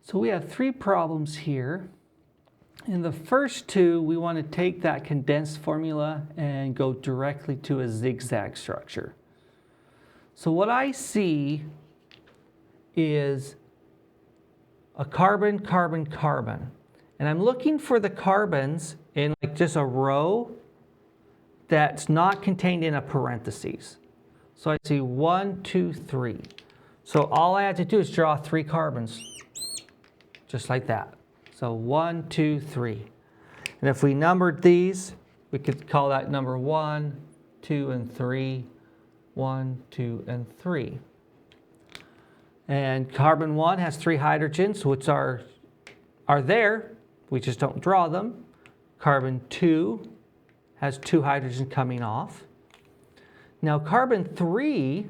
So we have three problems here. In the first two, we want to take that condensed formula and go directly to a zigzag structure. So what I see is a carbon, carbon, carbon. And I'm looking for the carbons in like just a row that's not contained in a parentheses. So I see 1, 2, 3. So all I have to do is draw 3 carbons, just like that. So 1, 2, 3. And if we numbered these, we could call that number 1, 2, and 3. 1, 2, and 3. And carbon 1 has 3 hydrogens, which are there. We just don't draw them. Carbon 2 has 2 hydrogens coming off. Now carbon 3,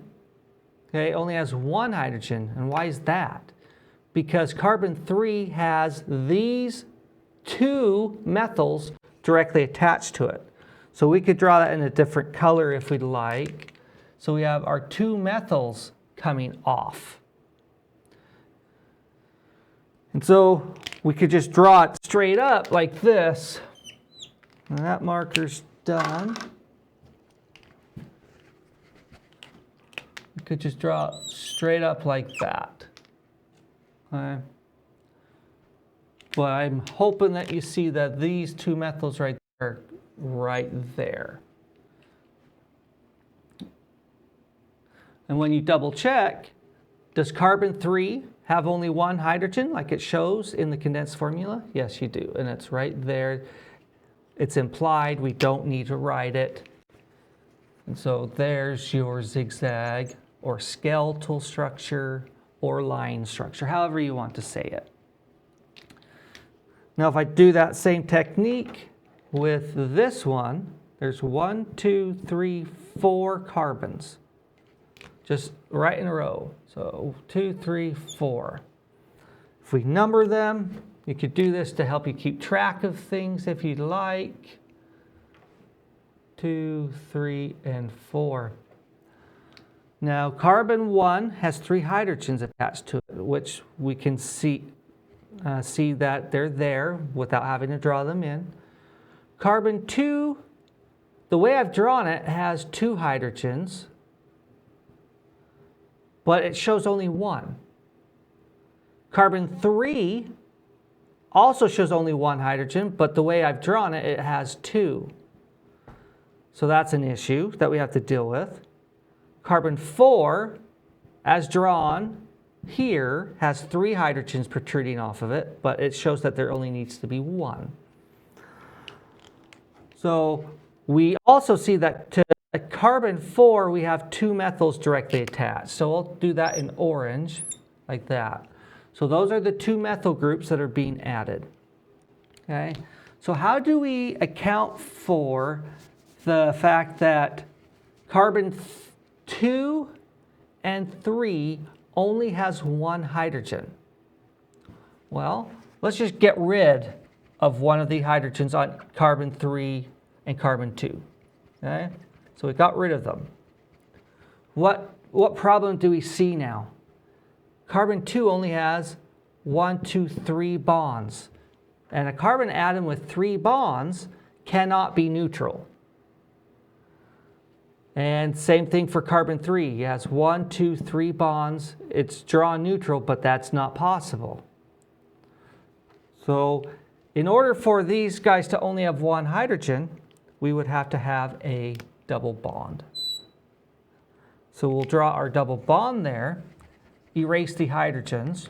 okay, only has 1 hydrogen. And why is that? Because carbon 3 has these 2 methyls directly attached to it. So we could draw that in a different color if we'd like. So we have our 2 methyls coming off. And so we could just draw it straight up like this. And that marker's done. We could just draw it straight up like that. Okay. But I'm hoping that you see that these 2 methyls right there. And when you double check, does carbon 3 have only 1 hydrogen like it shows in the condensed formula? Yes, you do. And it's right there. It's implied. We don't need to write it. And so there's your zigzag or skeletal structure or line structure, however you want to say it. Now if I do that same technique with this one, there's 1, 2, 3, 4 carbons. Just right in a row. So 2, 3, 4. If we number them, you could do this to help you keep track of things if you'd like. 2, 3, and 4. Now carbon 1 has 3 hydrogens attached to it, which we can see that they're there without having to draw them in. Carbon 2, the way I've drawn it, has 2 hydrogens. But it shows only 1. Carbon 3 also shows only 1 hydrogen, but the way I've drawn it, it has 2. So that's an issue that we have to deal with. Carbon 4, as drawn here, has 3 hydrogens protruding off of it, but it shows that there only needs to be 1. So we also see that at carbon 4, we have 2 methyls directly attached. So we'll do that in orange, like that. So those are the 2 methyl groups that are being added. Okay. So how do we account for the fact that carbon 2 and 3 only has 1 hydrogen? Well, let's just get rid of one of the hydrogens on carbon 3 and carbon 2. Okay. So we got rid of them. What problem do we see now? Carbon 2 only has 1, 2, 3 bonds. And a carbon atom with 3 bonds cannot be neutral. And same thing for carbon 3. It has 1, 2, 3 bonds. It's drawn neutral, but that's not possible. So in order for these guys to only have 1 hydrogen, we would have to have a double bond. So we'll draw our double bond there, erase the hydrogens,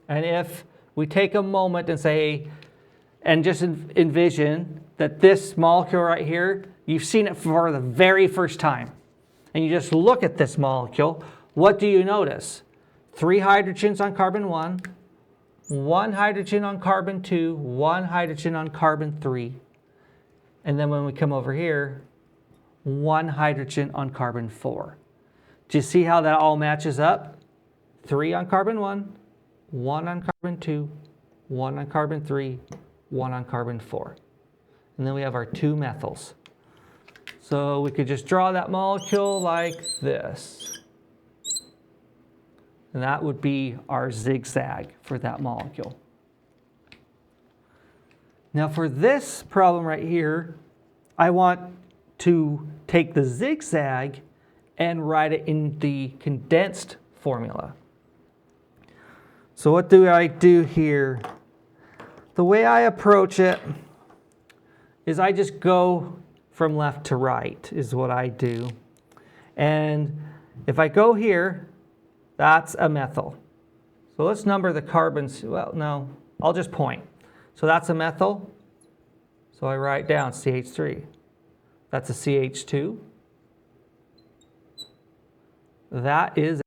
and if we take a moment and say, and just envision that this molecule right here, you've seen it for the very first time, and you just look at this molecule, what do you notice? 3 hydrogens on carbon 1, 1 hydrogen on carbon 2, 1 hydrogen on carbon 3, and then when we come over here, 1 hydrogen on carbon 4. Do you see how that all matches up? 3 on carbon 1, 1 on carbon 2, 1 on carbon 3, 1 on carbon 4. And then we have our 2 methyls. So we could just draw that molecule like this. And that would be our zigzag for that molecule. Now for this problem right here, I want to take the zigzag and write it in the condensed formula. So what do I do here? The way I approach it is I just go from left to right is what I do. And if I go here, that's a methyl. So let's number the carbons. Well, no, I'll just point. So that's a methyl. So I write down CH3. That's a CH2. That is.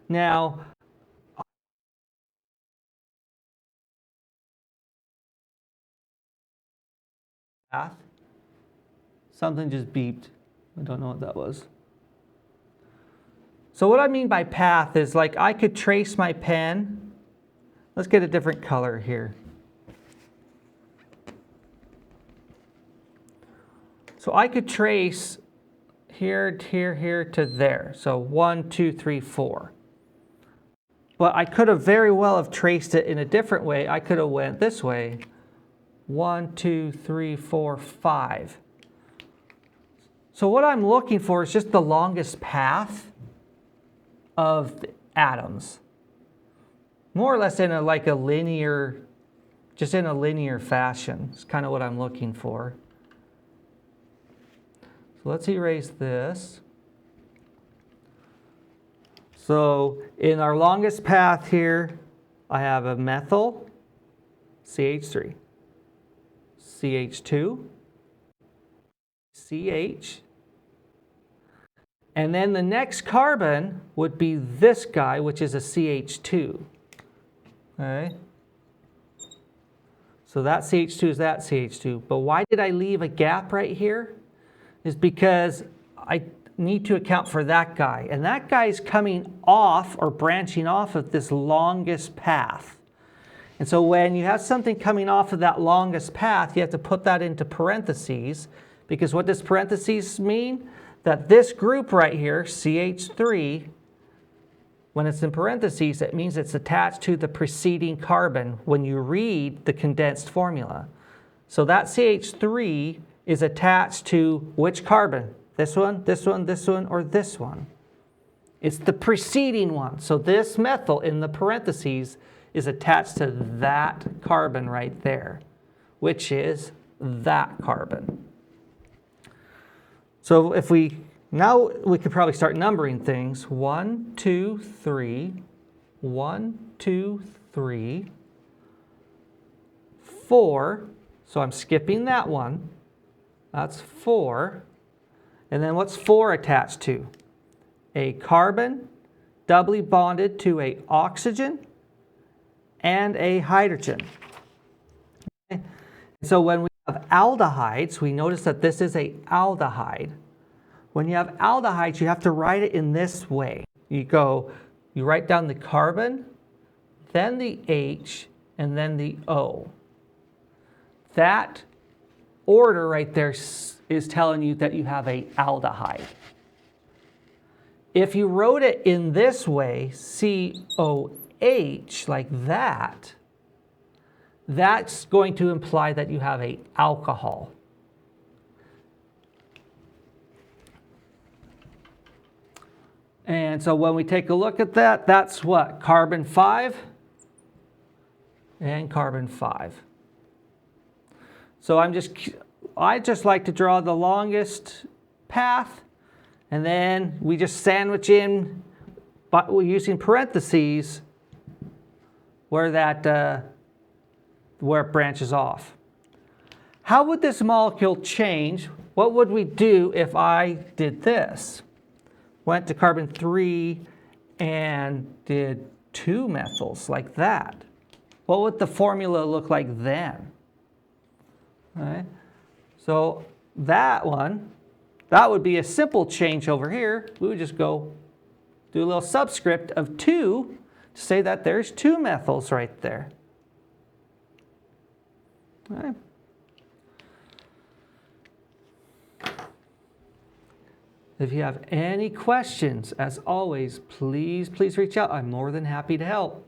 Now, path. Something just beeped. I don't know what that was. So what I mean by path is like I could trace my pen. Let's get a different color here. So I could trace here, here, here to there. So 1, 2, 3, 4. But I could have very well have traced it in a different way. I could have went this way. 1, 2, 3, 4, 5. So what I'm looking for is just the longest path of the atoms. More or less in a linear, just in a linear fashion. It's kind of what I'm looking for. So let's erase this. So in our longest path here, I have a methyl, CH3, CH2, CH, and then the next carbon would be this guy, which is a CH2. Okay. So that CH2 is that CH2. But why did I leave a gap right here? Is because I need to account for that guy. And that guy is coming off or branching off of this longest path. And so when you have something coming off of that longest path, you have to put that into parentheses. Because what does parentheses mean? That this group right here, CH3, when it's in parentheses, it means it's attached to the preceding carbon when you read the condensed formula. So that CH3 is attached to which carbon? This one, this one, this one, or this one? It's the preceding one. So this methyl in the parentheses is attached to that carbon right there, which is that carbon. So if now we could probably start numbering things. 1, 2, 3, 1, 2, 3, 4. So I'm skipping that one. That's 4. And then what's 4 attached to? A carbon doubly bonded to an oxygen and a hydrogen. Okay. So when we have aldehydes, we notice that this is an aldehyde. When you have aldehydes, you have to write it in this way. You write down the carbon, then the H, and then the O. That order right there is telling you that you have an aldehyde. If you wrote it in this way, COH, like that, that's going to imply that you have an alcohol. And so when we take a look at that, that's what? Carbon 5 and carbon 5. So I just like to draw the longest path, and then we just sandwich in, but we're using parentheses where it branches off. How would this molecule change? What would we do if I did this? Went to carbon 3 and did 2 methyls like that. What would the formula look like then? All right. So that would be a simple change over here. We would just go do a little subscript of 2 to say that there's 2 methyls right there. All right. If you have any questions, as always, please reach out. I'm more than happy to help.